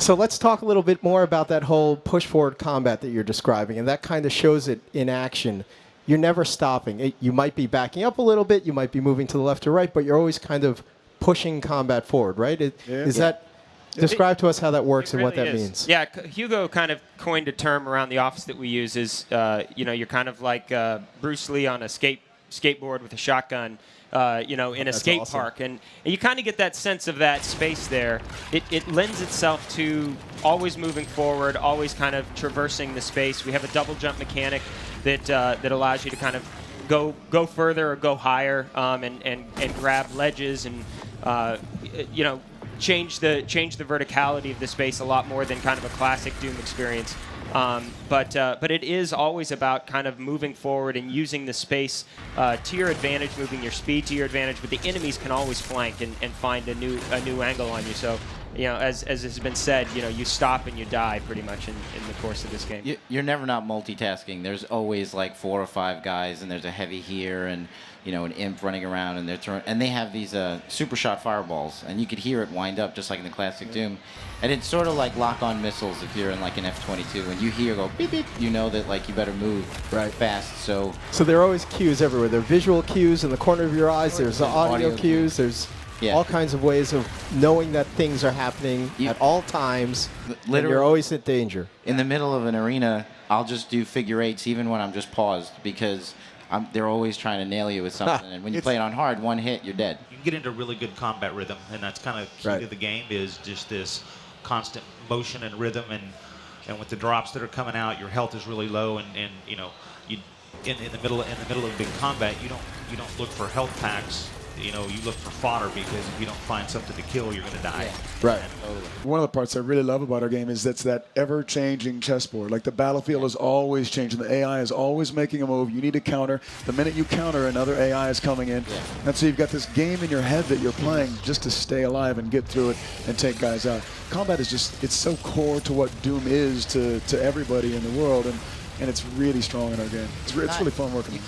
So let's talk a little bit more about that whole push-forward combat that you're describing, and that kind of shows it in action. You're never stopping. You might be backing up a little bit, you might be moving to the left or right, but you're always kind of pushing combat forward, right? Is that... Describe to us how that works and what that means. Yeah, Hugo kind of coined a term around the office that we use is, you're kind of like Bruce Lee on a skateboard with a shotgun, in a skate park. And you kind of get that sense of that space there. It lends itself to always moving forward, always kind of traversing the space. We have a double jump mechanic that allows you to kind of go further or go higher and grab ledges and, change the verticality of the space a lot more than kind of a classic Doom experience. But it is always about kind of moving forward and using the space to your advantage, moving your speed to your advantage. But the enemies can always flank and find a new angle on you. So, as has been said, you stop and you die pretty much in the course of this game. You're never not multitasking. There's always like 4 or 5 guys, and there's a heavy here, and an imp running around, and they have these super shot fireballs, and you could hear it wind up just like in the classic Doom. And it's sort of like lock-on missiles if you're in like an F-22, and you hear go beep beep, you know that like you better move fast. So there are always cues everywhere. There are visual cues in the corner of your eyes. There's audio cues. There's all kinds of ways of knowing that things are happening at all times. Literally, and you're always in danger. In the middle of an arena, I'll just do figure eights even when I'm just paused because they're always trying to nail you with something. And when you play it on hard, one hit, you're dead. You can get into really good combat rhythm, and that's kind of key to the game is just this constant motion and rhythm. And with the drops that are coming out, your health is really low, and you in the middle of big combat, you don't look for health packs. You look for fodder because if you don't find something to kill, you're going to die. Yeah. Right. One of the parts I really love about our game is that's that ever-changing chessboard. Like the battlefield is always changing. The AI is always making a move. You need to counter. The minute you counter, another AI is coming in. Yeah. And so you've got this game in your head that you're playing just to stay alive and get through it and take guys out. Combat is it's so core to what Doom is to everybody in the world, and it's really strong in our game. It's really fun working. You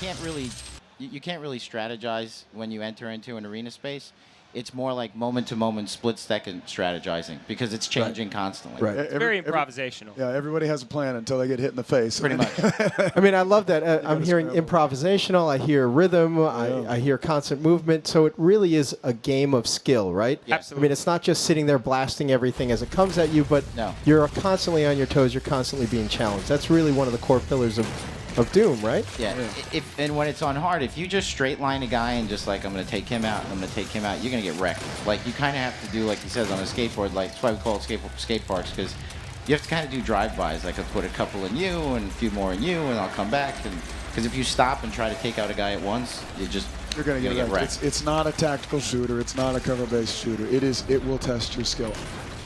can't really strategize when you enter into an arena space. It's more like moment-to-moment, split-second strategizing because it's changing constantly. Right. It's very improvisational. Everybody has a plan until they get hit in the face. Pretty much. I mean, I love that. I'm hearing improvisational. I hear rhythm. I hear constant movement. So it really is a game of skill, right? Yeah. Absolutely. I mean, it's not just sitting there blasting everything as it comes at you, but you're constantly on your toes. You're constantly being challenged. That's really one of the core pillars of Doom, right? Yeah. And when it's on hard, if you just straight line a guy and just like, I'm going to take him out, and I'm going to take him out, you're going to get wrecked. Like, you kind of have to do, like he says, on a skateboard, like, that's why we call it skate parks, because you have to kind of do drive-bys. Like, I'll put a couple in you and a few more in you, and I'll come back. Because if you stop and try to take out a guy at once, you're going to get wrecked. It's not a tactical shooter. It's not a cover-based shooter. It will test your skill.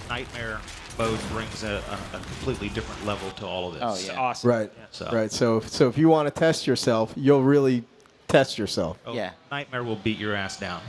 Nightmare mode brings a completely different level to all of this. Oh, yeah. Awesome. Right. Yeah. Right. So if you want to test yourself, you'll really test yourself. Nightmare will beat your ass down.